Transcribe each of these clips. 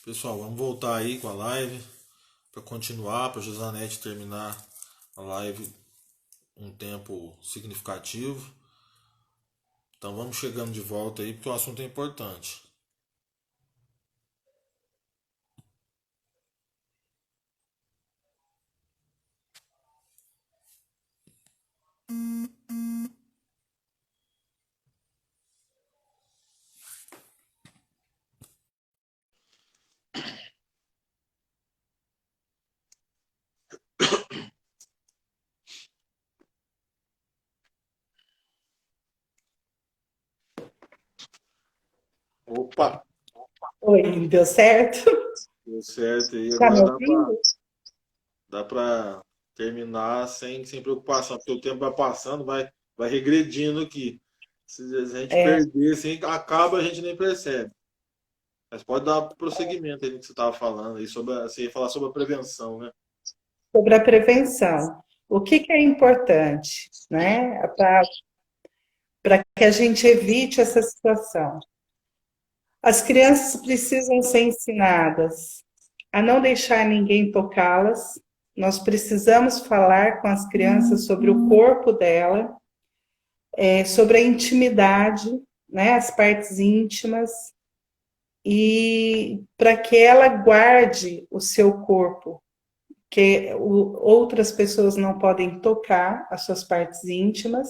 Pessoal, vamos voltar aí com a live para continuar, para a Josanete terminar a live um tempo significativo. Então vamos chegando de volta aí porque o assunto é importante. Opa, Oi, deu certo? deu certo aí. Tá me Agora ouvindo? dá para terminar sem preocupação, porque o tempo vai passando, vai regredindo aqui. Se a gente É, perder, assim, acaba, a gente nem percebe. Mas pode dar prosseguimento aí no que você estava falando aí sobre você ia falar sobre a prevenção, né? sobre a prevenção. O que que é importante, né, para que a gente evite essa situação? As crianças precisam ser ensinadas a não deixar ninguém tocá-las. Nós precisamos falar com as crianças sobre o corpo dela, sobre a intimidade, né, as partes íntimas, e para que ela guarde o seu corpo, que outras pessoas não podem tocar as suas partes íntimas.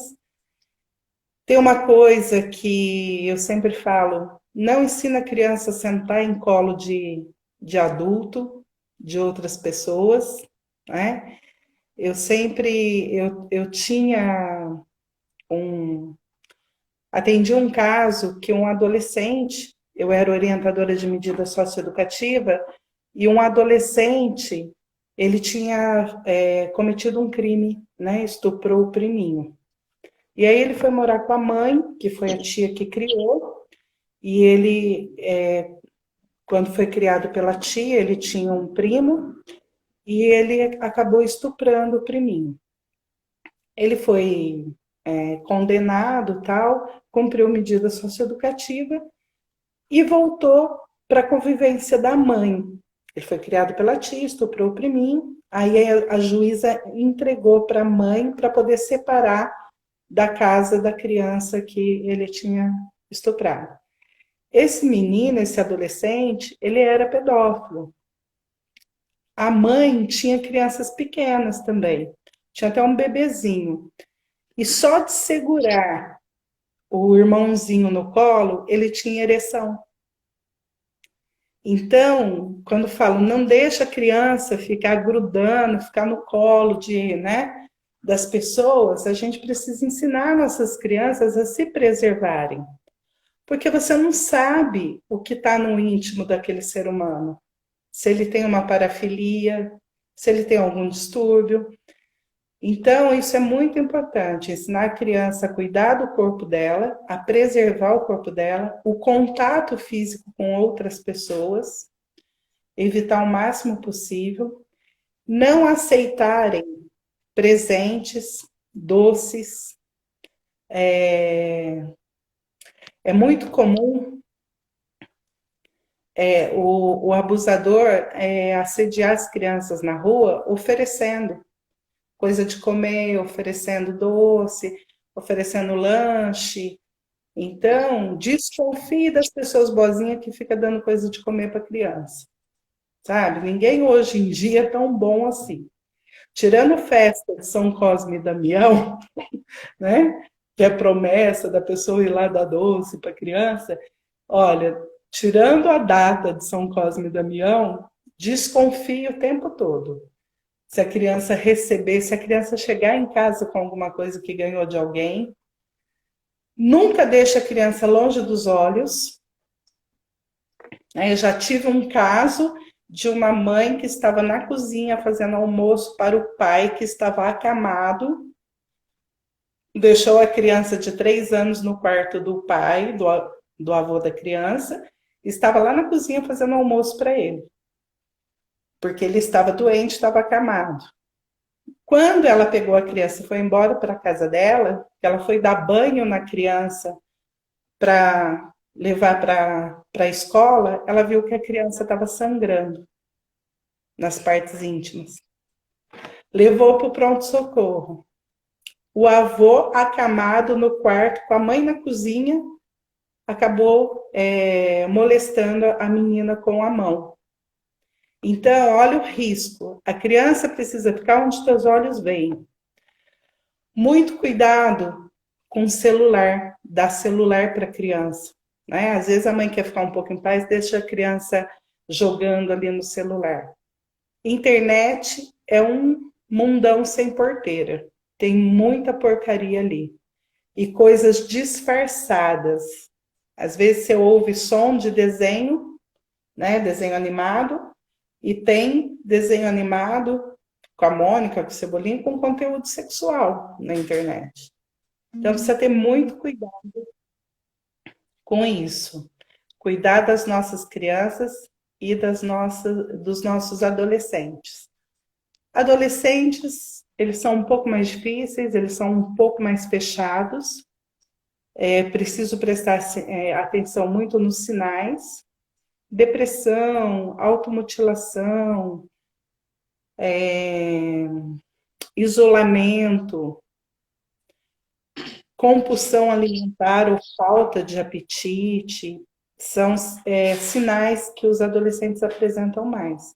Tem uma coisa que eu sempre falo: não ensina a criança a sentar em colo de adulto, de outras pessoas, né? Eu tinha um, atendi um caso que um adolescente, eu era orientadora de medida socioeducativa, e um adolescente, ele tinha cometido um crime, né? Estuprou o priminho. E aí ele foi morar com a mãe, que foi a tia que criou, e ele, quando foi criado pela tia, ele tinha um primo, e ele acabou estuprando o priminho. Ele foi condenado, tal, cumpriu medida socioeducativa e voltou para a convivência da mãe. Ele foi criado pela tia, estuprou o priminho, aí a juíza entregou para a mãe para poder separar da casa da criança que ele tinha estuprado. Esse menino, esse adolescente, ele era pedófilo. A mãe tinha crianças pequenas também, tinha até um bebezinho. E só de segurar o irmãozinho no colo, ele tinha ereção. Então, quando falo, não deixa a criança ficar grudando, ficar no colo né, das pessoas, a gente precisa ensinar nossas crianças a se preservarem. Porque você não sabe o que está no íntimo daquele ser humano. Se ele tem uma parafilia, se ele tem algum distúrbio. Então, isso é muito importante, ensinar a criança a cuidar do corpo dela, a preservar o corpo dela, o contato físico com outras pessoas, evitar o máximo possível, não aceitarem presentes, doces. É muito comum o abusador assediar as crianças na rua oferecendo coisa de comer, oferecendo doce, oferecendo lanche. Então, desconfie das pessoas boazinhas que ficam dando coisa de comer para criança, sabe? Ninguém hoje em dia é tão bom assim. Tirando festa de São Cosme e Damião, né? Que é a promessa da pessoa ir lá dar doce para criança. Olha, tirando a data de São Cosme e Damião, desconfie o tempo todo. Se a criança receber, se a criança chegar em casa com alguma coisa que ganhou de alguém, nunca deixe a criança longe dos olhos. Eu já tive um caso de uma mãe que estava na cozinha fazendo almoço para o pai que estava acamado, deixou a criança de 3 anos no quarto do pai, do avô da criança, e estava lá na cozinha fazendo almoço para ele, porque ele estava doente, estava acamado. Quando ela pegou a criança e foi embora para a casa dela, ela foi dar banho na criança para levar para a escola, ela viu que a criança estava sangrando nas partes íntimas. Levou para o pronto-socorro. O avô, acamado no quarto, com a mãe na cozinha, acabou molestando a menina com a mão. Então, olha o risco. A criança precisa ficar onde seus olhos veem. Muito cuidado com o celular, dar celular para a criança. Né? Às vezes a mãe quer ficar um pouco em paz, deixa a criança jogando ali no celular. Internet é um mundão sem porteira. Tem muita porcaria ali. E coisas disfarçadas. Às vezes você ouve som de desenho, né? Desenho animado, e tem desenho animado com a Mônica, com o Cebolinha, com conteúdo sexual na internet. Então precisa ter muito cuidado com isso. Cuidar das nossas crianças e dos nossos adolescentes. Adolescentes, eles são um pouco mais difíceis, eles são um pouco mais fechados. Preciso prestar atenção muito nos sinais. Depressão, automutilação, isolamento, compulsão alimentar ou falta de apetite, são sinais que os adolescentes apresentam mais.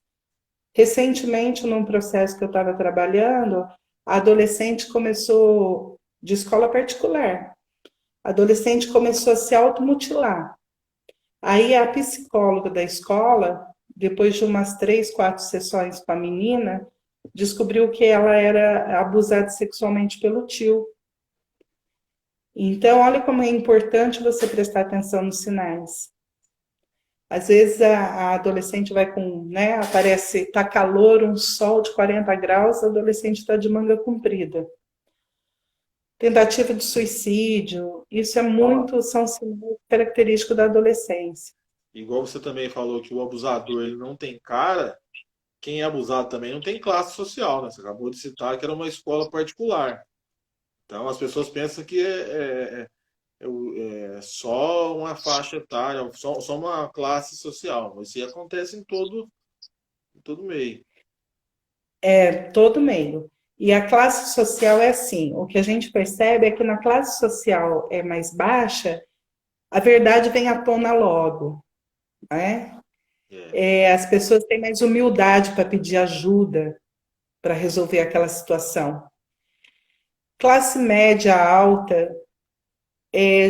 Recentemente, num processo que eu estava trabalhando, a adolescente começou, de escola particular, a adolescente começou a se automutilar. Aí a psicóloga da escola, depois de umas 3, 4 sessões com a menina, descobriu que ela era abusada sexualmente pelo tio. Então, olha como é importante você prestar atenção nos sinais. Às vezes a adolescente vai com, né, aparece, tá calor, um sol de 40 graus, a adolescente está de manga comprida. Tentativa de suicídio, isso são sinais característicos da adolescência. Igual você também falou que o abusador ele não tem cara, quem é abusado também não tem classe social, né? Você acabou de citar que era uma escola particular. Então as pessoas pensam que é só uma faixa etária, só uma classe social. Mas isso acontece em todo meio. Todo meio. E a classe social é assim, o que a gente percebe é que na classe social mais baixa, a verdade vem à tona logo, né? As pessoas têm mais humildade para pedir ajuda para resolver aquela situação. Classe média alta,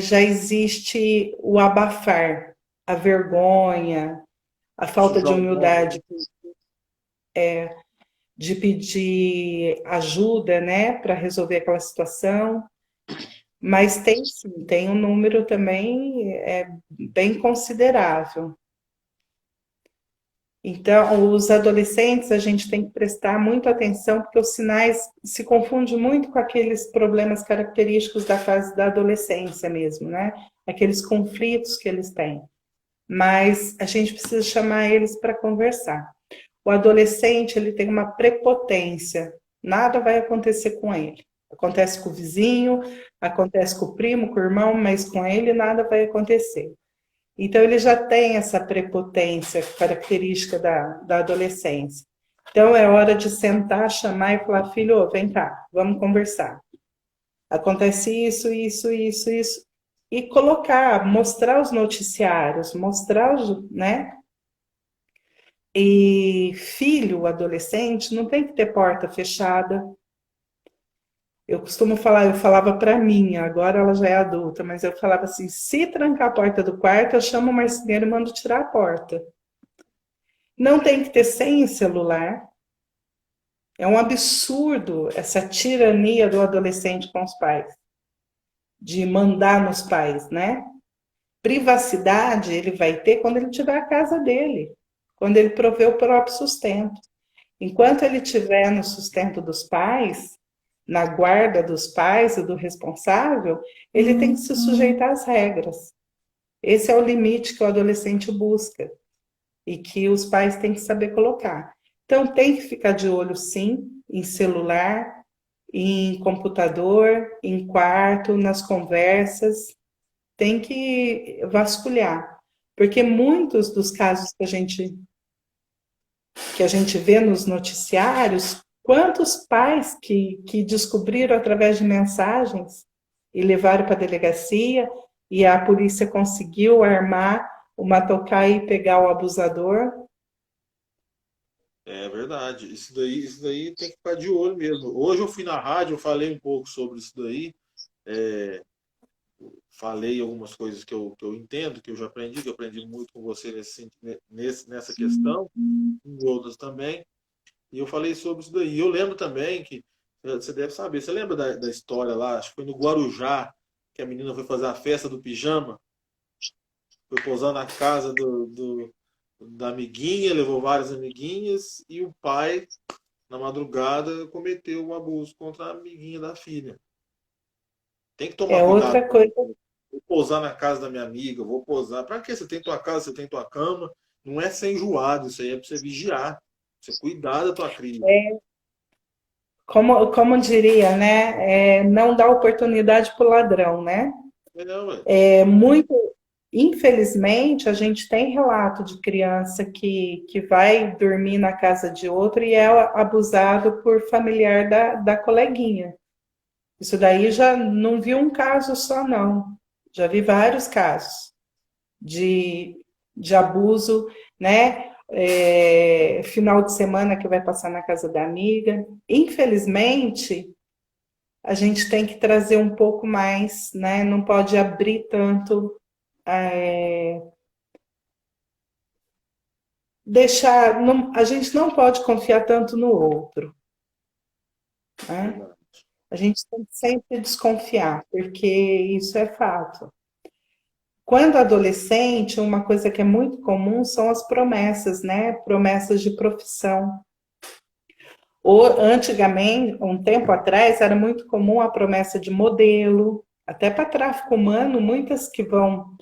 já existe o abafar, a vergonha, a falta de humildade de pedir ajuda, né, para resolver aquela situação. Mas tem sim, tem um número também bem considerável. Então, os adolescentes, a gente tem que prestar muita atenção, porque os sinais se confundem muito com aqueles problemas característicos da fase da adolescência mesmo, né? Aqueles conflitos que eles têm. Mas a gente precisa chamar eles para conversar. O adolescente, ele tem uma prepotência, nada vai acontecer com ele. Acontece com o vizinho, acontece com o primo, com o irmão, mas com ele nada vai acontecer. Então, ele já tem essa prepotência característica da adolescência. Então, é hora de sentar, chamar e falar, filho, vem cá, vamos conversar. Acontece isso, isso, isso, isso. E colocar, mostrar os noticiários, mostrar os, né? E filho, adolescente, não tem que ter porta fechada. Eu costumo falar, eu falava para mim, agora ela já é adulta, mas eu falava assim, se trancar a porta do quarto, eu chamo o marceneiro e mando tirar a porta. Não tem que ter senha em celular. É um absurdo essa tirania do adolescente com os pais, de mandar nos pais, né? Privacidade ele vai ter quando ele tiver a casa dele, quando ele prover o próprio sustento. Enquanto ele estiver no sustento dos pais, na guarda dos pais e do responsável, ele tem que se sujeitar às regras. Esse é o limite que o adolescente busca e que os pais têm que saber colocar. Então, tem que ficar de olho, sim, em celular, em computador, em quarto, nas conversas. tem que vasculhar, porque muitos dos casos que a gente vê nos noticiários, quantos pais que descobriram através de mensagens e levaram para a delegacia e a polícia conseguiu armar uma tocaia e pegar o abusador. É verdade. Isso daí tem que ficar de olho mesmo. Hoje eu fui na rádio, eu falei um pouco sobre isso daí. É, falei algumas coisas que eu entendo, que eu já aprendi, que eu aprendi muito com você nessa questão, e outras também. E eu falei sobre isso daí. Eu lembro também que, você deve saber, você lembra da história lá, acho que foi no Guarujá, que a menina foi fazer a festa do pijama, foi pousar na casa da amiguinha, levou várias amiguinhas, e o pai, na madrugada, cometeu um abuso contra a amiguinha da filha. Tem que tomar É cuidado. outra coisa. Vou pousar na casa da minha amiga, vou pousar. Pra quê? Você tem tua casa, você tem tua cama. Não é ser enjoado, isso aí é pra você vigiar. Pra você cuidar da tua cria. Como diria, né? Não dá oportunidade para o ladrão, né? É, ué. Muito, infelizmente, a gente tem relato de criança que vai dormir na casa de outro e é abusado por familiar da coleguinha. Isso daí já não vi um caso só, não. Já vi vários casos de abuso, né? Final de semana que vai passar na casa da amiga. Infelizmente, a gente tem que trazer um pouco mais, né? Não pode abrir tanto, deixar, a gente não pode confiar tanto no outro, né? Verdade. A gente tem que sempre desconfiar, porque isso é fato. Quando adolescente, uma coisa que é muito comum são as promessas, né? Promessas de profissão. Ou, antigamente, um tempo atrás, era muito comum a promessa de modelo, até para tráfico humano, muitas que vão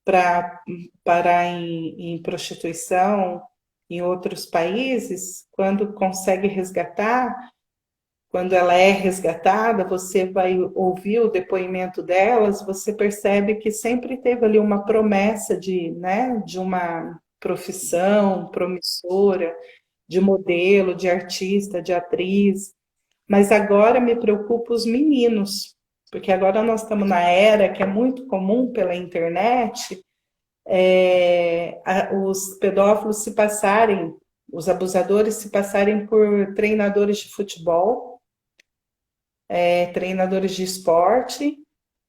para parar em prostituição em outros países, quando consegue resgatar, quando ela é resgatada, você vai ouvir o depoimento delas, você percebe que sempre teve ali uma promessa de, né, de uma profissão promissora, de modelo, de artista, de atriz. Mas agora me preocupa os meninos, porque agora nós estamos na era que é muito comum pela internet, os pedófilos se passarem, os abusadores se passarem por treinadores de futebol, treinadores de esporte,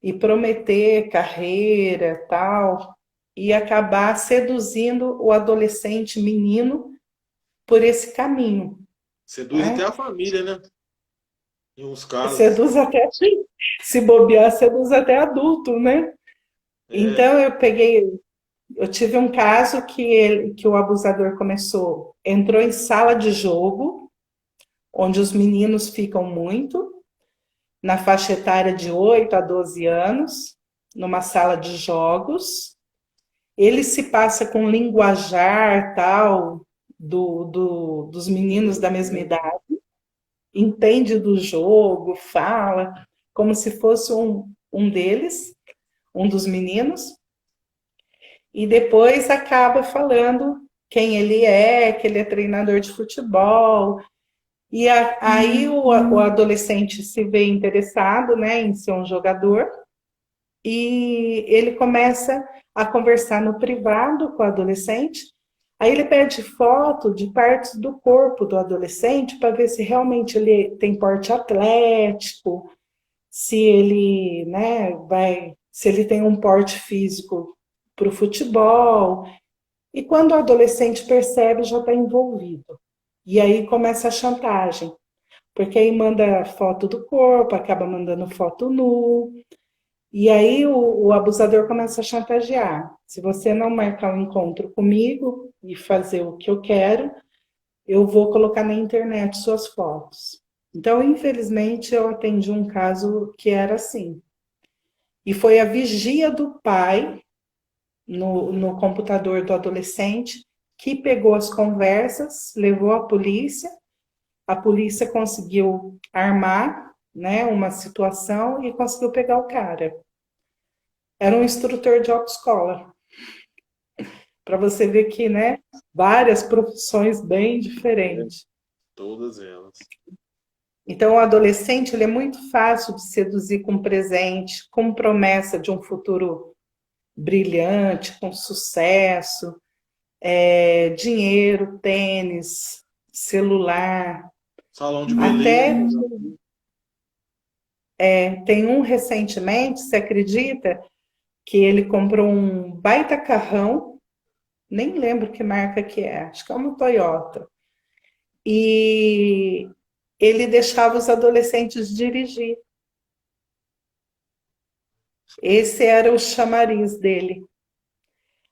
e prometer carreira, tal, e acabar seduzindo o adolescente menino por esse caminho, Seduz até né? a família, né? Em uns casos. Seduz até, se bobear, seduz até adulto, né? É, Então eu tive um caso que o abusador entrou em sala de jogo, onde os meninos ficam muito, na faixa etária de 8 a 12 anos, numa sala de jogos. Ele se passa com linguajar tal dos meninos da mesma idade, entende do jogo, fala como se fosse um deles, um dos meninos, e depois acaba falando quem ele é, que ele é treinador de futebol. E aí o adolescente se vê interessado, né, em ser um jogador, e ele começa a conversar no privado com o adolescente. Aí ele pede foto de partes do corpo do adolescente para ver se realmente ele tem porte atlético, se ele, né, se ele tem um porte físico para o futebol. E quando o adolescente percebe, já está envolvido. E aí começa a chantagem, porque aí manda foto do corpo, acaba mandando foto nu. E aí o abusador começa a chantagear. Se você não marcar um encontro comigo e fazer o que eu quero, eu vou colocar na internet suas fotos. Então, infelizmente, eu atendi um caso que era assim. E foi a vigia do pai no computador do adolescente que pegou as conversas, levou à polícia, a polícia conseguiu armar, né, uma situação e conseguiu pegar o cara. era um instrutor de autoescola. Para você ver que, né, várias profissões bem diferentes. Todas elas. Então, o adolescente ele é muito fácil de seduzir com presente, com promessa de um futuro brilhante, com sucesso, dinheiro, tênis, celular. Salão de Até beleza. tem um recentemente, você acredita, que ele comprou um baita carrão, nem lembro que marca que é, acho que é uma Toyota. E ele deixava os adolescentes dirigir. Esse era o chamariz dele.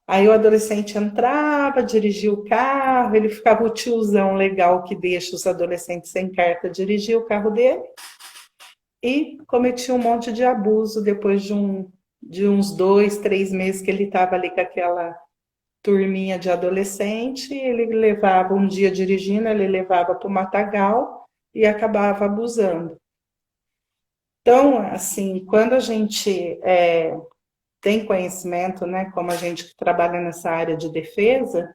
Aí o adolescente entrava, dirigia o carro, ele ficava o tiozão legal que deixa os adolescentes sem carta dirigir o carro dele e cometia um monte de abuso depois de uns 2, 3 meses que ele estava ali com aquela turminha de adolescente, ele levava um dia dirigindo, ele levava para o matagal e acabava abusando. Então, assim, quando a gente tem conhecimento, né, como a gente que trabalha nessa área de defesa,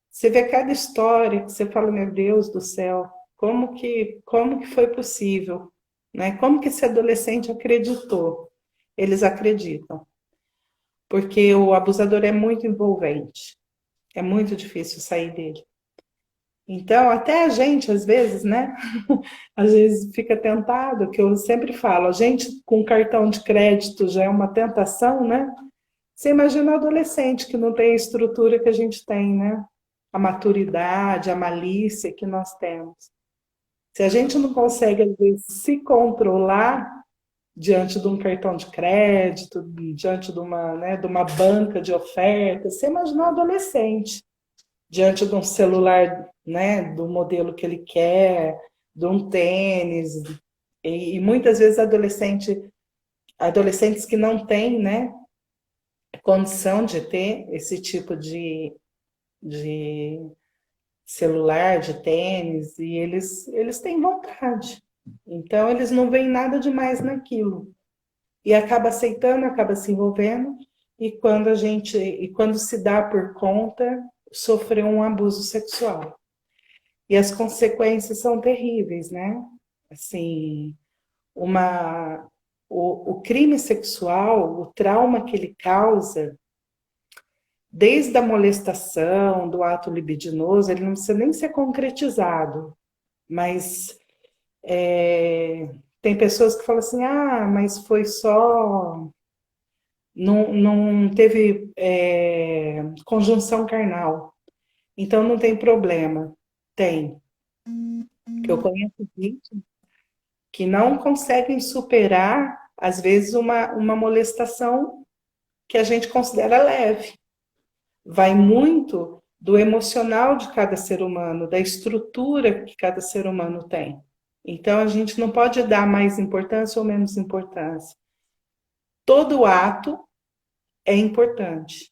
você vê cada história que você fala, meu Deus do céu, como que foi possível, né? Como que esse adolescente acreditou? Eles acreditam, porque o abusador é muito envolvente, é muito difícil sair dele. Então, até a gente, às vezes, né? Às vezes fica tentado, que eu sempre falo, a gente com cartão de crédito já é uma tentação, né? Você imagina o adolescente que não tem a estrutura que a gente tem, né? A maturidade, a malícia que nós temos. Se a gente não consegue, às vezes, se controlar diante de um cartão de crédito, diante de uma banca de ofertas, você imagina um adolescente diante de um celular, né, do modelo que ele quer, de um tênis, e muitas vezes adolescentes que não têm, né, condição de ter esse tipo de celular, de tênis, e eles têm vontade. Então, eles não veem nada demais naquilo. E acaba aceitando, acaba se envolvendo, e quando se dá por conta, sofreu um abuso sexual. E as consequências são terríveis, né? Assim, o crime sexual, o trauma que ele causa, desde a molestação, do ato libidinoso, ele não precisa nem ser concretizado, mas tem pessoas que falam assim, mas foi só, não teve conjunção carnal, então não tem problema. Tem. Eu conheço vítimas que não conseguem superar, às vezes, uma molestação que a gente considera leve. Vai muito do emocional de cada ser humano, da estrutura que cada ser humano tem. Então, a gente não pode dar mais importância ou menos importância. Todo ato é importante.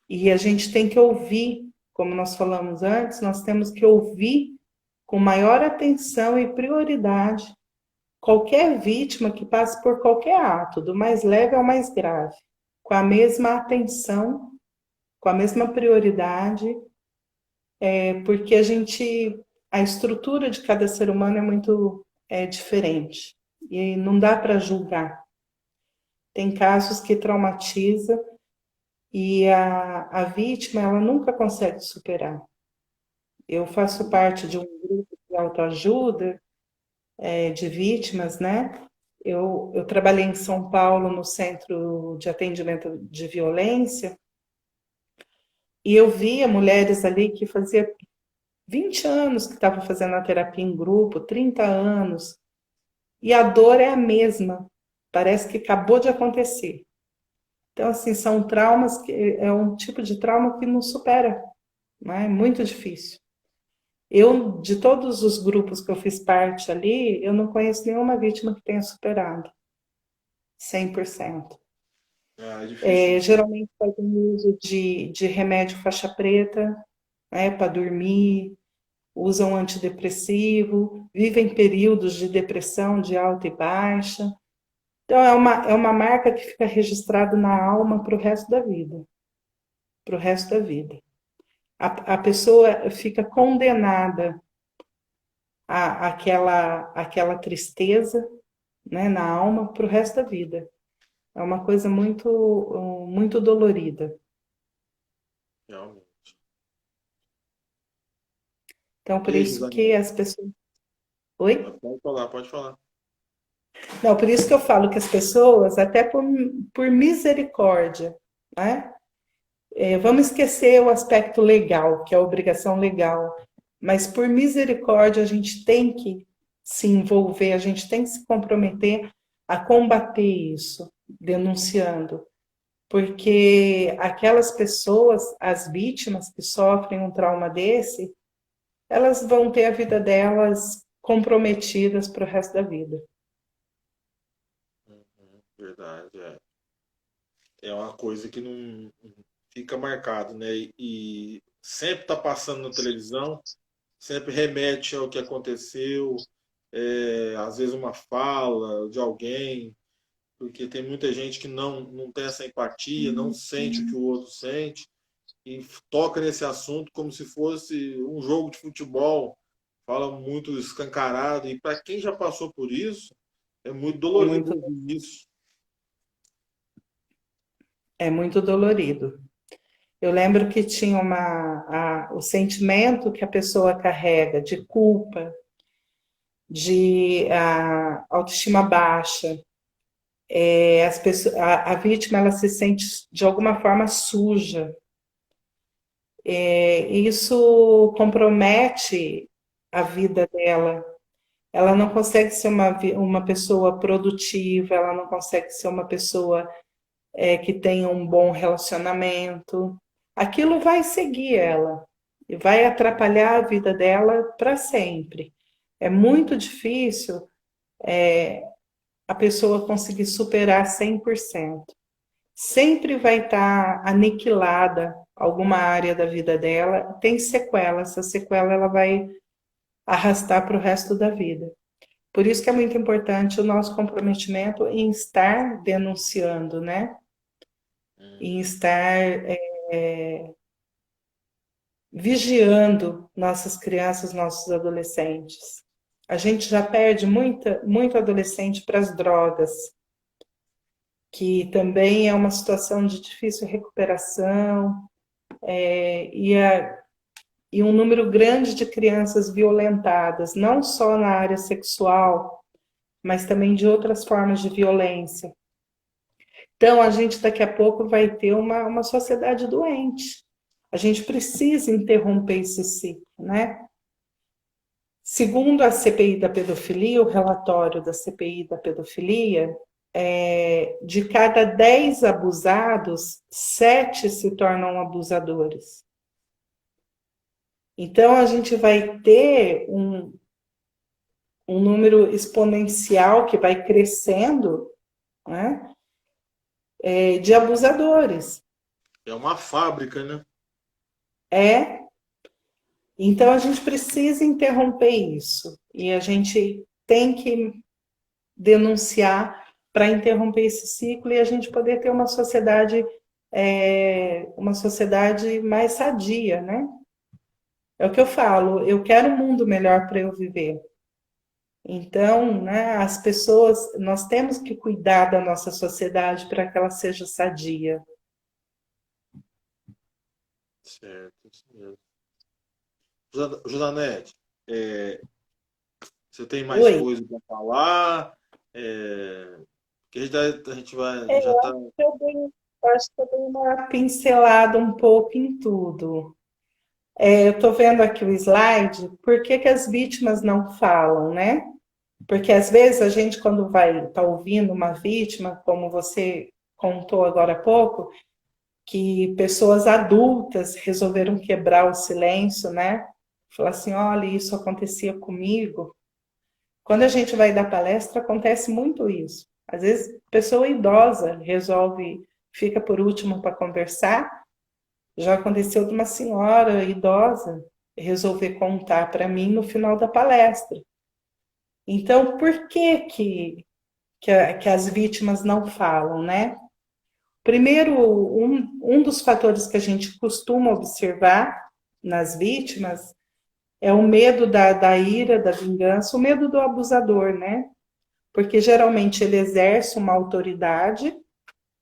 E a gente tem que ouvir, como nós falamos antes, nós temos que ouvir com maior atenção e prioridade qualquer vítima que passe por qualquer ato, do mais leve ao mais grave, com a mesma atenção, com a mesma prioridade, porque a estrutura de cada ser humano é muito diferente e não dá para julgar. Tem casos que traumatiza e a vítima ela nunca consegue superar. Eu faço parte de um grupo de autoajuda de vítimas, né? Eu trabalhei em São Paulo no Centro de Atendimento de Violência e eu via mulheres ali que fazia 20 anos que estavam fazendo a terapia em grupo, 30 anos, e a dor é a mesma, parece que acabou de acontecer. Então, assim, são traumas que é um tipo de trauma que não supera, né? É muito difícil. Eu, de todos os grupos que eu fiz parte ali, eu não conheço nenhuma vítima que tenha superado 100%. É difícil. Geralmente fazem uso de remédio faixa preta, né, para dormir, usam antidepressivo, vivem períodos de depressão de alta e baixa. Então, é uma marca que fica registrada na alma para o resto da vida. Para o resto da vida. A pessoa fica condenada àquela tristeza, né, na alma para o resto da vida. É uma coisa muito dolorida. Realmente. Então, por E aí, isso que José? as pessoas. Oi? Pode falar, pode falar. Não, por isso que eu falo que as pessoas, até por misericórdia, né? Vamos esquecer o aspecto legal, que é a obrigação legal, mas por misericórdia a gente tem que se envolver, a gente tem que se comprometer a combater isso, denunciando, porque aquelas pessoas, as vítimas que sofrem um trauma desse, elas vão ter a vida delas comprometidas para o resto da vida. Verdade, é. É uma coisa que não fica marcado, né? E sempre tá passando na televisão, sempre remete ao que aconteceu, às vezes uma fala de alguém, porque tem muita gente que não tem essa empatia, não sente o que o outro sente, e toca nesse assunto como se fosse um jogo de futebol, fala muito escancarado, e para quem já passou por isso, é muito É dolorido muito, ouvir isso. é muito dolorido. Eu lembro que tinha o sentimento que a pessoa carrega de culpa, de autoestima baixa. A vítima ela se sente de alguma forma suja. Isso compromete a vida dela. Ela não consegue ser uma pessoa produtiva, ela não consegue ser uma pessoa que tenha um bom relacionamento. Aquilo vai seguir ela e vai atrapalhar a vida dela para sempre. É muito difícil a pessoa conseguir superar 100%. Sempre vai estar aniquilada alguma área da vida dela, tem sequela, essa sequela ela vai arrastar para o resto da vida. Por isso que é muito importante o nosso comprometimento em estar denunciando, né? Em estar vigiando nossas crianças, nossos adolescentes. A gente já perde muito adolescente para as drogas, que também é uma situação de difícil recuperação, e um número grande de crianças violentadas, não só na área sexual, mas também de outras formas de violência. Então, a gente daqui a pouco vai ter uma sociedade doente. A gente precisa interromper esse ciclo, né? Segundo a CPI da pedofilia, o relatório da CPI da pedofilia, de cada 10 abusados, 7 se tornam abusadores. Então, a gente vai ter um número exponencial que vai crescendo, né, de abusadores. É uma fábrica, né? Então, a gente precisa interromper isso. E a gente tem que denunciar para interromper esse ciclo e a gente poder ter uma sociedade mais sadia, né? É o que eu falo, eu quero um mundo melhor para eu viver. Então, né, as pessoas, nós temos que cuidar da nossa sociedade para que ela seja sadia. Certo, isso mesmo. Josanete, você tem mais Oi, coisa para falar? Que a gente vai, já tá. eu acho que eu dei uma pincelada um pouco em tudo. Eu estou vendo aqui o slide, por que que as vítimas não falam, né? Porque às vezes a gente, quando vai estar ouvindo uma vítima, como você contou agora há pouco, que pessoas adultas resolveram quebrar o silêncio, né? Falar assim, olha, isso acontecia comigo. Quando a gente vai dar palestra, acontece muito isso. Às vezes, pessoa idosa resolve, fica por último para conversar. Já aconteceu de uma senhora idosa resolver contar para mim no final da palestra. Então, por que que as vítimas não falam, né? Primeiro, um dos fatores que a gente costuma observar nas vítimas é o medo da ira, da vingança, o medo do abusador, né? Porque geralmente ele exerce uma autoridade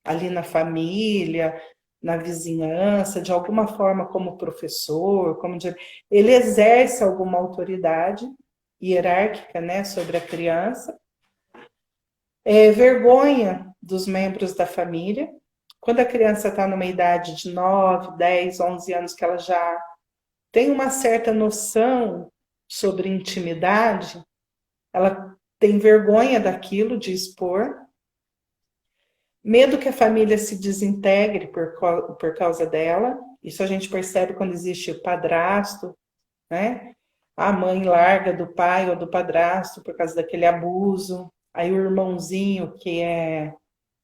ali na família, na vizinhança, de alguma forma como professor, ele exerce alguma autoridade hierárquica, né, sobre a criança. Vergonha dos membros da família. Quando a criança está numa idade de 9, 10, 11 anos, que ela já tem uma certa noção sobre intimidade, ela tem vergonha daquilo, de expor. Medo que a família se desintegre por causa dela. Isso a gente percebe quando existe o padrasto, né? A mãe larga do pai ou do padrasto por causa daquele abuso. Aí o irmãozinho, que é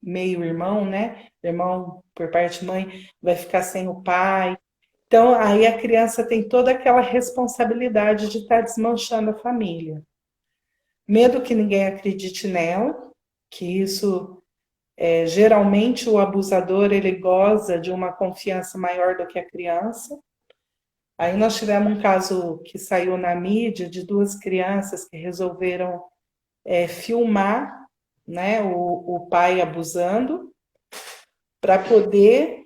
meio irmão, né? Irmão por parte de mãe, vai ficar sem o pai. Então, aí a criança tem toda aquela responsabilidade de estar desmanchando a família. Medo que ninguém acredite nela, que isso, geralmente o abusador, ele goza de uma confiança maior do que a criança. Aí nós tivemos um caso que saiu na mídia de duas crianças que resolveram filmar, né, o pai abusando, para poder.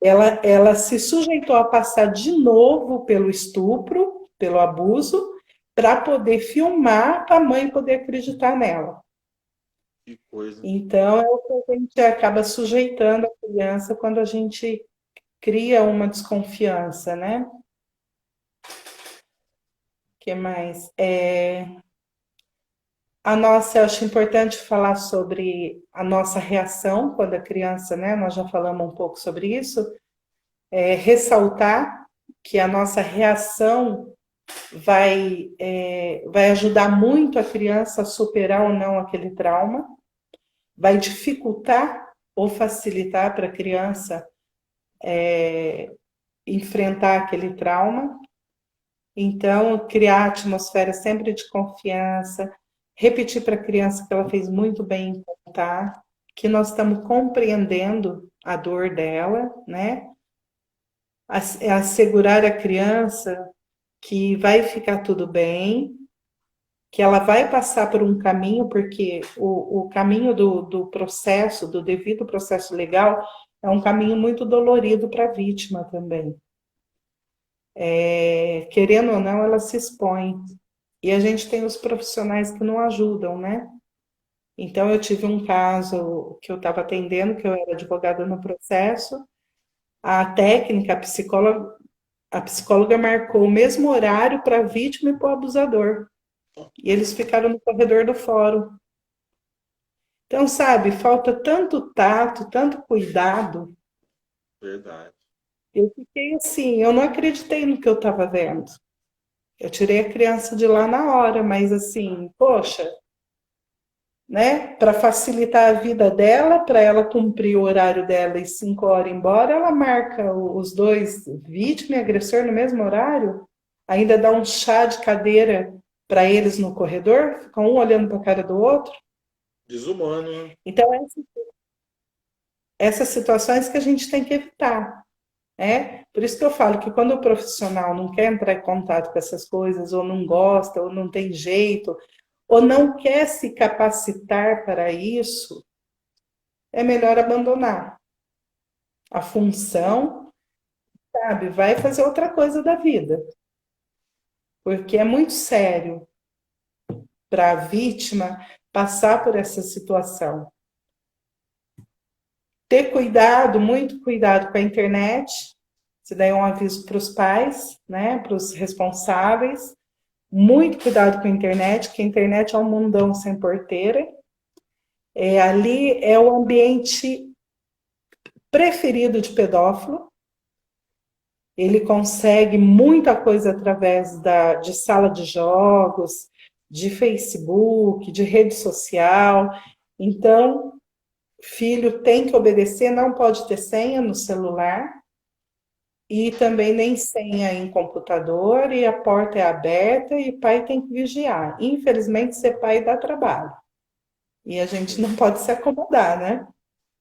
Ela se sujeitou a passar de novo pelo estupro, pelo abuso, para poder filmar, para a mãe poder acreditar nela. Que coisa. Então, é o que a gente acaba sujeitando a criança quando a gente cria uma desconfiança, né? O que mais? Eu acho importante falar sobre a nossa reação quando a criança, né? Nós já falamos um pouco sobre isso. Ressaltar que a nossa reação vai ajudar muito a criança a superar ou não aquele trauma, vai dificultar ou facilitar para a criança enfrentar aquele trauma. Então, criar atmosfera sempre de confiança, repetir para a criança que ela fez muito bem em contar, que nós estamos compreendendo a dor dela, né? Assegurar a criança que vai ficar tudo bem, que ela vai passar por um caminho, porque o caminho do processo, do devido processo legal, é um caminho muito dolorido para a vítima também. Querendo ou não, ela se expõe. E a gente tem os profissionais que não ajudam, né? Então, eu tive um caso que eu estava atendendo, que eu era advogada no processo, a técnica, a psicóloga marcou o mesmo horário para a vítima e para o abusador. E eles ficaram no corredor do fórum. Então, sabe, falta tanto tato, tanto cuidado. Verdade. Eu fiquei assim, eu não acreditei no que eu estava vendo. Eu tirei a criança de lá na hora, mas assim, poxa, né? Para facilitar a vida dela, para ela cumprir o horário dela e 5 horas embora, ela marca os dois, vítima e agressor, no mesmo horário, ainda dá um chá de cadeira para eles no corredor, ficam um olhando para a cara do outro. Desumano, né? Então, essas situações que a gente tem que evitar. Por isso que eu falo que quando o profissional não quer entrar em contato com essas coisas, ou não gosta, ou não tem jeito, ou não quer se capacitar para isso, é melhor abandonar a função, sabe? Vai fazer outra coisa da vida. Porque é muito sério para a vítima passar por essa situação. Ter cuidado, muito cuidado com a internet. Isso daí é um aviso para os pais, né? Para os responsáveis. Muito cuidado com a internet, que a internet é um mundão sem porteira. Ali é o ambiente preferido de pedófilo. Ele consegue muita coisa através de sala de jogos, de Facebook, de rede social. Então, filho tem que obedecer, não pode ter senha no celular e também nem senha em computador, e a porta é aberta e pai tem que vigiar. Infelizmente, ser pai dá trabalho. E a gente Sim, não pode se acomodar, né?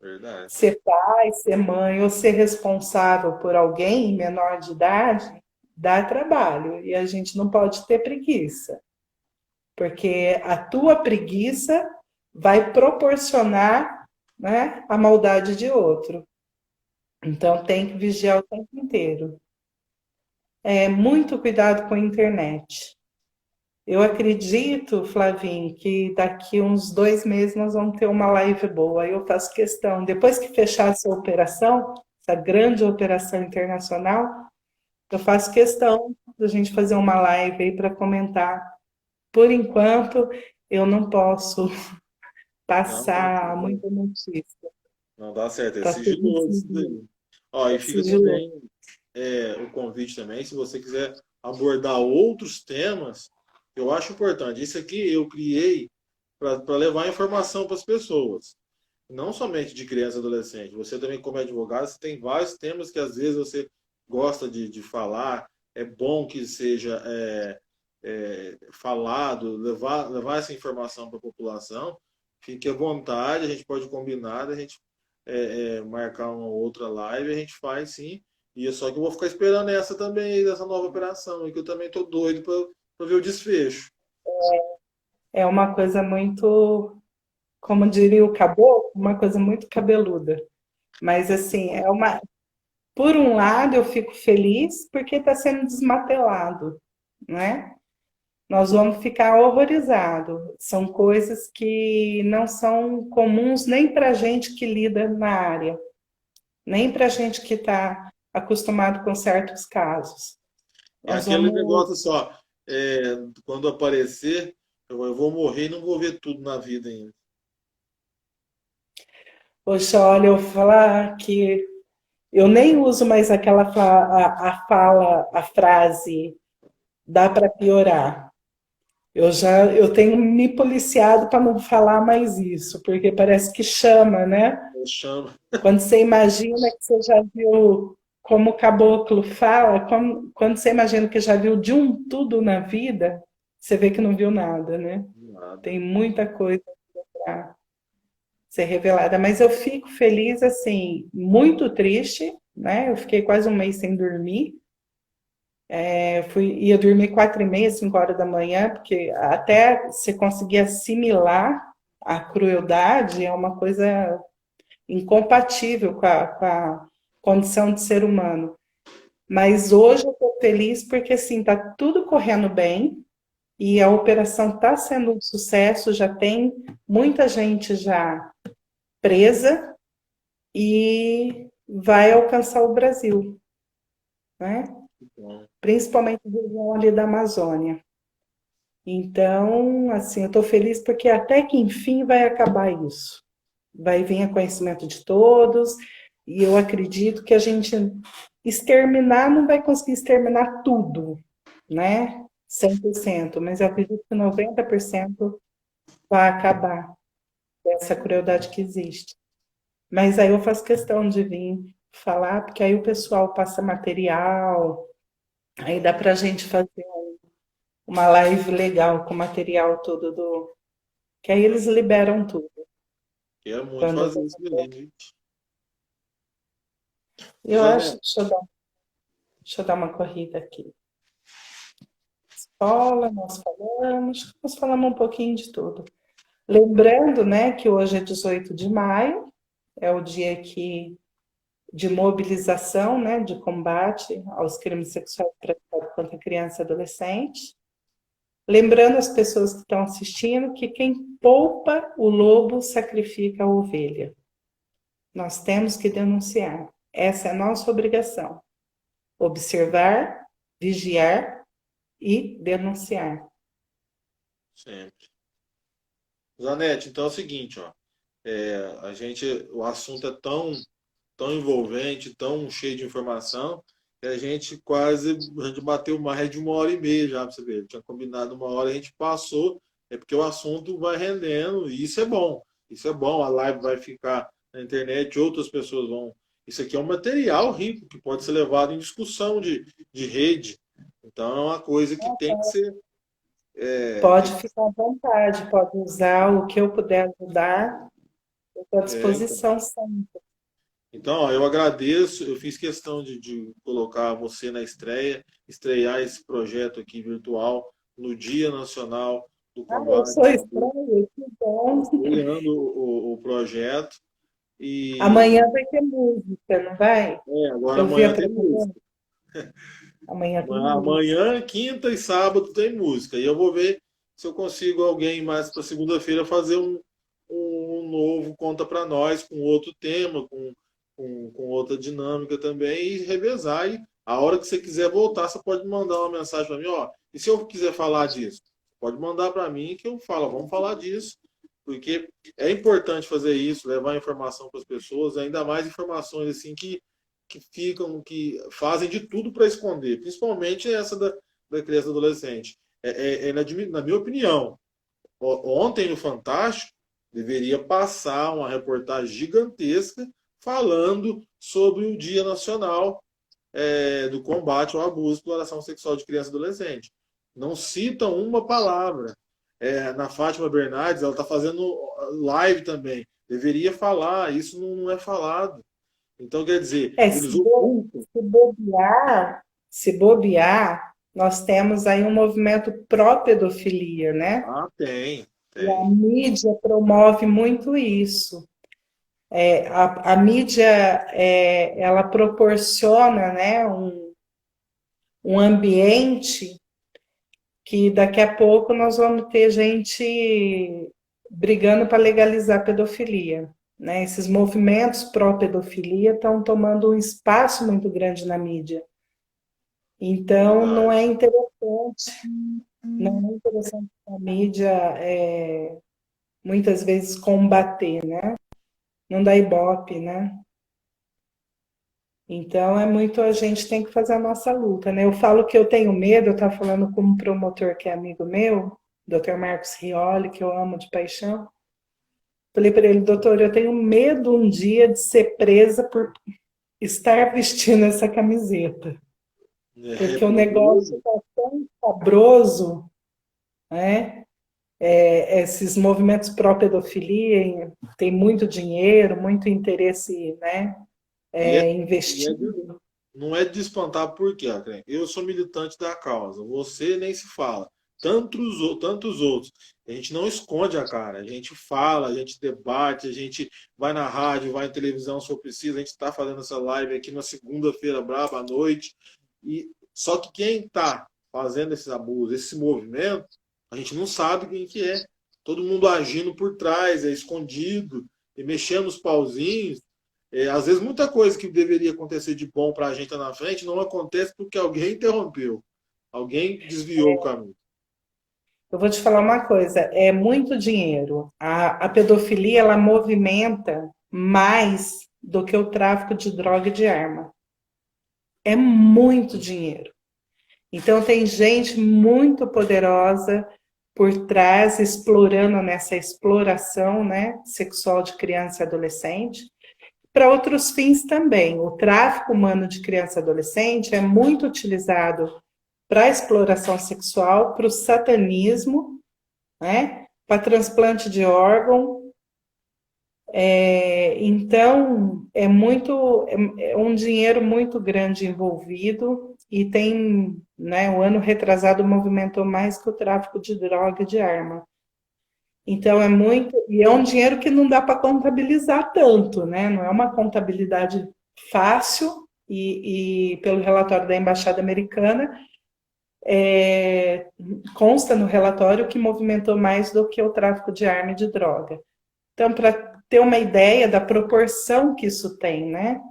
verdade. Ser pai, ser mãe ou ser responsável por alguém menor de idade dá trabalho e a gente não pode ter preguiça, porque a tua preguiça vai proporcionar, né, a maldade de outro. Então tem que vigiar o tempo inteiro. É muito cuidado com a internet. Eu acredito, Flavinho, que daqui uns 2 meses nós vamos ter uma live boa. Eu faço questão, depois que fechar essa operação, essa grande operação internacional, eu faço questão da gente fazer uma live aí para comentar. Por enquanto, eu não posso Não, não, passar muita notícia. não dá certo, é Está tudo sigiloso isso sigilo, daí. Ó, e fica sigiloso. também o convite também, se você quiser abordar outros temas, eu acho importante. Isso aqui eu criei para levar informação para as pessoas. Não somente de criança e adolescente. Você também, como advogado, você tem vários temas que às vezes você gosta de falar. É bom que seja falado, levar essa informação para a população. Fique à vontade, a gente pode combinar, a gente marcar uma outra live, a gente faz sim. E é só que eu vou ficar esperando essa também, dessa nova operação, e que eu também estou doido para ver o desfecho. É uma coisa muito, como diria o caboclo, uma coisa muito cabeluda. Mas assim, por um lado eu fico feliz porque está sendo desmatelado, né? Nós vamos ficar horrorizados. São coisas que não são comuns nem para a gente que lida na área, nem para a gente que está acostumado com certos casos. É Nós aquele vamos. negócio só, quando aparecer, eu vou morrer e não vou ver tudo na vida ainda. Poxa, olha, eu vou falar que eu nem uso mais a frase dá para piorar. Eu tenho me policiado para não falar mais isso, porque parece que chama, né? Eu chamo. Quando você imagina que você já viu, como o caboclo fala, quando você imagina que já viu de um tudo na vida, você vê que não viu nada, né? Nada. Tem muita coisa para ser revelada, mas eu fico feliz, assim, muito triste, né? Eu fiquei quase um mês sem dormir. Ia dormir 4h30, 5 horas da manhã, porque até você conseguir assimilar a crueldade é uma coisa incompatível com a condição de ser humano. Mas hoje eu estou feliz porque assim está tudo correndo bem e a operação está sendo um sucesso. Já tem muita gente já presa e vai alcançar o Brasil, né? Bom, Principalmente a região ali da Amazônia. Então, assim, eu estou feliz porque até que enfim vai acabar isso. Vai vir a conhecimento de todos, e eu acredito que a gente exterminar não vai conseguir exterminar tudo, né? 100%, mas eu acredito que 90% vai acabar essa crueldade que existe. Mas aí eu faço questão de vir falar, porque aí o pessoal passa material, aí dá para a gente fazer uma live legal com o material todo que aí eles liberam tudo. quero muito Quando fazer isso daí. eu acho, Janete, deixa eu dar uma corrida aqui. Escola, nós falamos um pouquinho de tudo. Lembrando, né, que hoje é 18 de maio, é o dia de mobilização, né, de combate aos crimes sexuais praticados contra criança e adolescente. Lembrando as pessoas que estão assistindo que quem poupa o lobo sacrifica a ovelha. Nós temos que denunciar. Essa é a nossa obrigação. Observar, vigiar e denunciar. sempre. Janete, então é o seguinte, ó. O assunto é tão envolvente, tão cheio de informação, que a gente bateu mais de 1h30 já, pra você ver. Tinha combinado 1 hora, a gente passou, é porque o assunto vai rendendo, e isso é bom. Isso é bom, a live vai ficar na internet, outras pessoas vão. Isso aqui é um material rico que pode ser levado em discussão de rede. Então é uma coisa que tem que ser. Pode ficar à vontade, pode usar o que eu puder ajudar, eu estou à Então, disposição sempre. então, ó, eu agradeço, eu fiz questão de colocar você na estreia, estrear esse projeto aqui virtual no Dia Nacional do Ah, eu Combate sou ao Abuso, estranha, que bom. apoiando o projeto. Amanhã E vai ter música, não vai? agora Eu vi a amanhã tem propaganda. música. Amanhã tem música. Amanhã, quinta e sábado tem música. E eu vou ver se eu consigo alguém mais para segunda-feira fazer um novo Conta para Nós, com outro tema, com outra dinâmica também, e revezar. E a hora que você quiser voltar, você pode mandar uma mensagem para mim, ó. E se eu quiser falar disso? Pode mandar para mim que eu falo, vamos falar disso, porque é importante fazer isso, levar informação para as pessoas, ainda mais informações assim que ficam, que fazem de tudo para esconder, principalmente essa da criança e adolescente. Na minha opinião, ontem no Fantástico deveria passar uma reportagem gigantesca falando sobre o Dia Nacional do combate ao abuso e exploração sexual de criança e adolescente. Não citam uma palavra. Na Fátima Bernardes, ela está fazendo live também. Deveria falar, isso não é falado. Então, quer dizer, É, eles ocultam. se bobear, nós temos aí um movimento pró-pedofilia, né? Ah, tem, E a tem. mídia promove muito isso. A mídia, ela proporciona, né, um ambiente que daqui a pouco nós vamos ter gente brigando para legalizar a pedofilia. Né? Esses movimentos pró-pedofilia estão tomando um espaço muito grande na mídia. Então, Verdade. não é interessante a mídia muitas vezes combater, né? Não dá ibope, né? Então, é muito, a gente tem que fazer a nossa luta, né? Eu falo que eu tenho medo, eu estava falando com um promotor que é amigo meu, Dr. Marcos Rioli, que eu amo de paixão. Falei para ele, doutor, eu tenho medo um dia de ser presa por estar vestindo essa camiseta, É porque o negócio perigoso. está tão sabroso, né? Esses movimentos pró-pedofilia tem muito dinheiro, muito interesse, né? E, é, e é Investido. não é de espantar por quê, Acre? Eu sou militante da causa, você nem se fala. Tantos outros. A gente não esconde a cara, a gente fala, a gente debate, a gente vai na rádio, vai na televisão se for preciso. A gente está fazendo essa live aqui na segunda-feira braba à noite. E só que quem está fazendo esses abusos, esse movimento, a gente não sabe quem que é. Todo mundo agindo por trás, é escondido, e mexendo os pauzinhos. Às vezes muita coisa que deveria acontecer de bom para a gente lá na frente não acontece porque alguém interrompeu, alguém desviou o caminho. Eu vou te falar uma coisa, é muito dinheiro. A pedofilia, ela movimenta mais do que o tráfico de droga e de arma. É muito dinheiro. Então, tem gente muito poderosa por trás, explorando nessa exploração, né, sexual de criança e adolescente, para outros fins também. O tráfico humano de criança e adolescente é muito utilizado para exploração sexual, para o satanismo, né, para transplante de órgão. Então, é um dinheiro muito grande envolvido e tem, né, o ano retrasado movimentou mais que o tráfico de droga e de arma. Então, e é um dinheiro que não dá para contabilizar tanto, né? Não é uma contabilidade fácil e pelo relatório da Embaixada Americana, consta no relatório que movimentou mais do que o tráfico de arma e de droga. Então, para ter uma ideia da proporção que isso tem, né?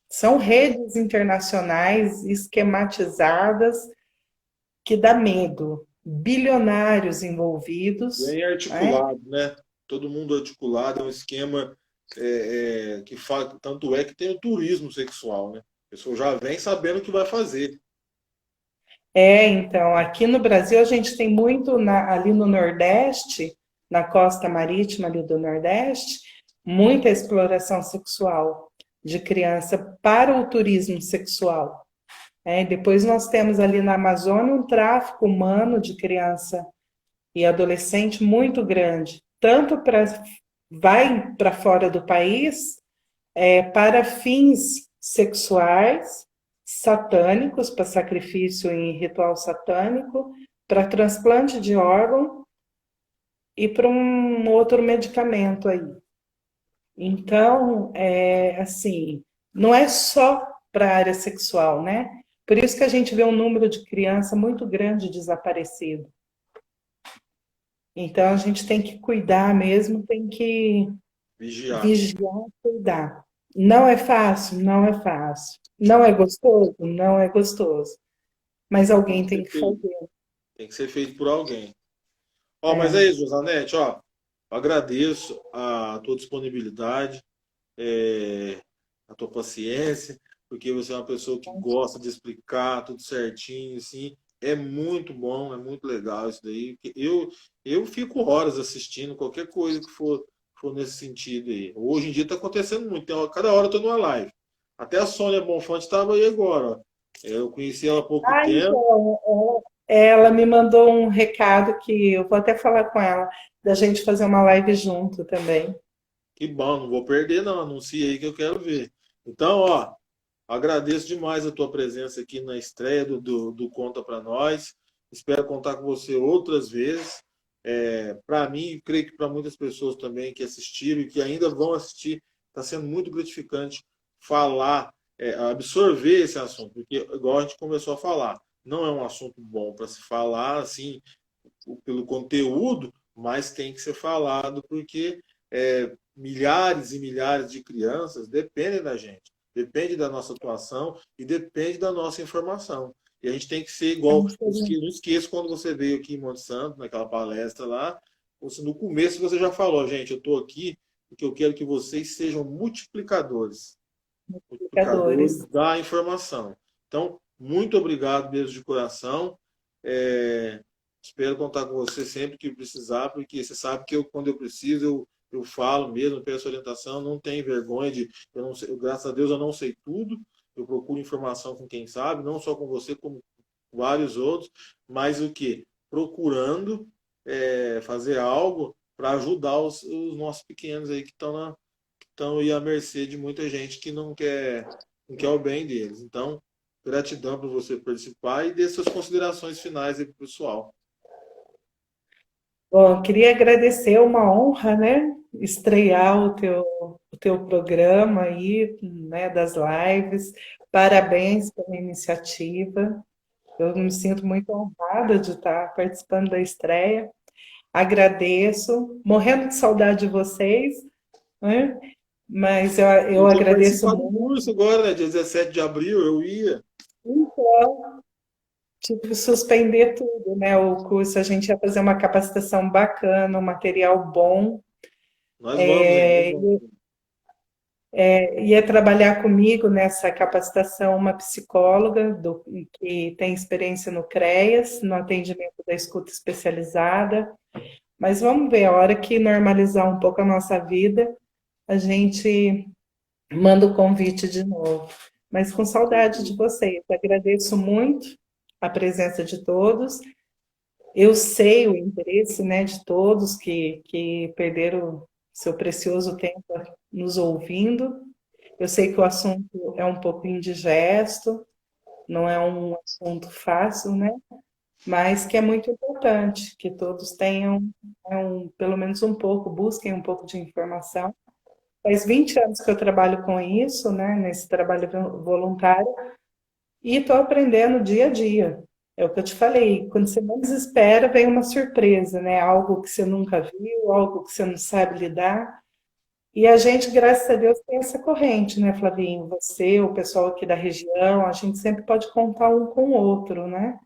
São redes internacionais esquematizadas que dá medo, bilionários envolvidos, Bem né? articulado, né? Todo mundo articulado, é um esquema que faz, tanto é que tem o turismo sexual, né? A pessoa já vem sabendo o que vai fazer. Então, aqui no Brasil a gente tem muito ali no Nordeste, na costa marítima ali do Nordeste, muita exploração sexual de criança para o turismo sexual. E depois nós temos ali na Amazônia um tráfico humano de criança e adolescente muito grande, tanto para vai para fora do país, para fins sexuais, satânicos, para sacrifício em ritual satânico, para transplante de órgão e para um outro medicamento aí. Então, assim, não é só para a área sexual, né? Por isso que a gente vê um número de criança muito grande desaparecido. Então, a gente tem que cuidar mesmo, tem que Vigiar. vigiar, cuidar. Não é fácil, não é fácil. Não é gostoso, não é gostoso. Mas Tem alguém que tem ser que feito. fazer. Tem que ser feito por alguém. Ó, mas é É. isso, Josanete, ó. Agradeço a tua disponibilidade, é, a tua paciência, porque você é uma pessoa que gosta de explicar tudo certinho, assim. É muito bom, é muito legal isso daí. Eu fico horas assistindo qualquer coisa que for nesse sentido aí. Hoje em dia está acontecendo muito. Cada hora eu tô numa live. Até a Sônia Bonfante estava aí agora, ó. Eu conheci ela há pouco Ah, tempo. então, ela me mandou um recado que eu vou até falar com ela, da gente fazer uma live junto também. Que bom, não vou perder, não. Anuncia aí que eu quero ver. Então, ó, agradeço demais a tua presença aqui na estreia do Conta Pra Nós. Espero contar com você outras vezes. Para mim, e creio que para muitas pessoas também que assistiram e que ainda vão assistir, está sendo muito gratificante falar, absorver esse assunto, porque, igual a gente começou a falar, não é um assunto bom para se falar assim, pelo conteúdo, mas tem que ser falado porque milhares e milhares de crianças dependem da gente, depende da nossa atuação e depende da nossa informação. E a gente tem que ser igual. Não esqueça quando você veio aqui em Monte Santo, naquela palestra lá, no começo você já falou, gente, eu estou aqui porque eu quero que vocês sejam multiplicadores Multiplicadores. da informação. Então, muito obrigado mesmo de coração. É, espero contar com você sempre que precisar, porque você sabe que quando eu preciso, eu falo mesmo, peço orientação, não tenho vergonha de. Eu não sei, graças a Deus eu não sei tudo, eu procuro informação com quem sabe, não só com você, como com vários outros, mas o que? Procurando fazer algo para ajudar os nossos pequenos aí que estão aí à mercê de muita gente que não quer o bem deles. Então, gratidão por você participar e dê suas considerações finais aí para o pessoal. Bom, queria agradecer, uma honra, né? Estrear o teu programa aí, né, das lives. Parabéns pela iniciativa. Eu me sinto muito honrada de estar participando da estreia. Agradeço, morrendo de saudade de vocês, né? Mas eu Eu vou agradeço participar do muito. curso agora, né, dia 17 de abril, eu ia. Então, tive que suspender tudo, né? O curso, a gente ia fazer uma capacitação bacana, um material bom. Nós vamos, hein? Nós vamos. Ia trabalhar comigo nessa capacitação uma psicóloga que tem experiência no CREAS, no atendimento da escuta especializada. Mas vamos ver, a hora que normalizar um pouco a nossa vida, a gente manda o convite de novo. Mas com saudade de vocês. Agradeço muito a presença de todos. Eu sei o interesse, né, de todos que perderam seu precioso tempo nos ouvindo. Eu sei que o assunto é um pouco indigesto, não é um assunto fácil, né? Mas que é muito importante que todos tenham, pelo menos um pouco, busquem um pouco de informação. Faz 20 anos que eu trabalho com isso, né, nesse trabalho voluntário, e estou aprendendo dia a dia. É o que eu te falei, quando você menos espera, vem uma surpresa, né? Algo que você nunca viu, algo que você não sabe lidar. E a gente, graças a Deus, tem essa corrente, né, Flavinho? Você, o pessoal aqui da região, a gente sempre pode contar um com o outro, né?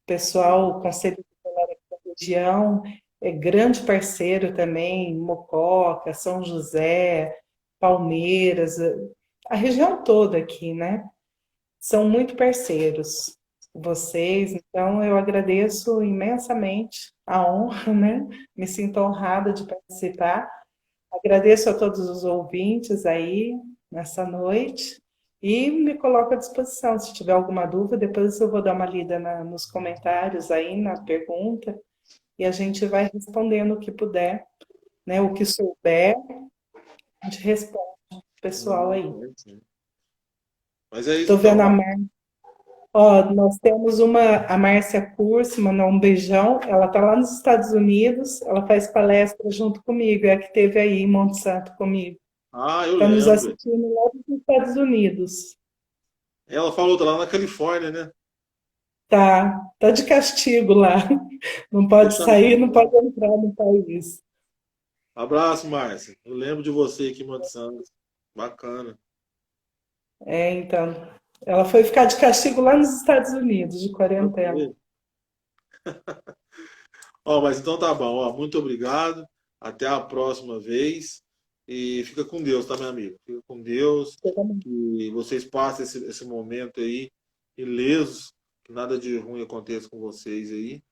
O pessoal, o Conselho Tutelar aqui da região é grande parceiro também, Mococa, São José, Palmeiras, a região toda aqui, né? São muito parceiros, vocês, então eu agradeço imensamente a honra, né? Me sinto honrada de participar. Agradeço a todos os ouvintes aí nessa noite E me coloco à disposição. Se tiver alguma dúvida, depois eu vou dar uma lida nos comentários aí, na pergunta, e a gente vai respondendo o que puder, né? O que souber, a gente responde o pessoal aí. Sim. Mas é isso Tô vendo a então. Márcia. Ó, nós temos a Márcia Cursi, mandou um beijão. Ela tá lá nos Estados Unidos, ela faz palestra junto comigo, é a que teve aí em Monte Santo comigo. Ah, eu Está nos lembro. assistindo lá dos Estados Unidos. Ela falou, tá lá na Califórnia, né? Tá de castigo lá. Não pode Puxa sair, não vida. pode entrar no país. Abraço, Márcia. Eu lembro de você aqui em Monte Santos. Bacana. É, então. Ela foi ficar de castigo lá nos Estados Unidos, de quarentena. Ok. Ó, mas então tá bom. Ó, muito obrigado. Até a próxima vez. E fica com Deus, tá, meu amigo? Fica com Deus. Você também. Que vocês passem esse momento aí ilesos. Que nada de ruim aconteça com vocês aí.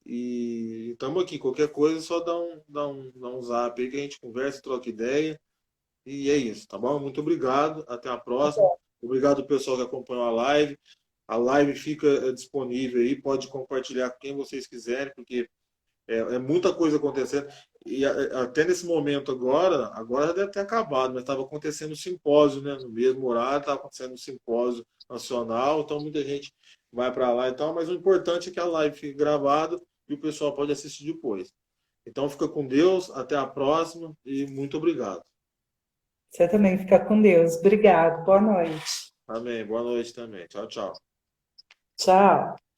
E estamos aqui. Qualquer coisa, só dá um zap aí que a gente conversa, troca ideia. E é isso, tá bom? Muito obrigado. Até a próxima. Obrigado, pessoal que acompanhou a live. A live fica disponível aí, pode compartilhar com quem vocês quiserem, porque é muita coisa acontecendo. E até nesse momento agora já deve ter acabado, mas estava acontecendo um simpósio, né? No mesmo horário, estava acontecendo um simpósio nacional, então muita gente vai para lá e tal, mas o importante é que a live fique gravada e o pessoal pode assistir depois. Então fica com Deus, até a próxima e muito obrigado. Você também fica com Deus. Obrigado. Boa noite. Amém. Boa noite também. Tchau, tchau. Tchau.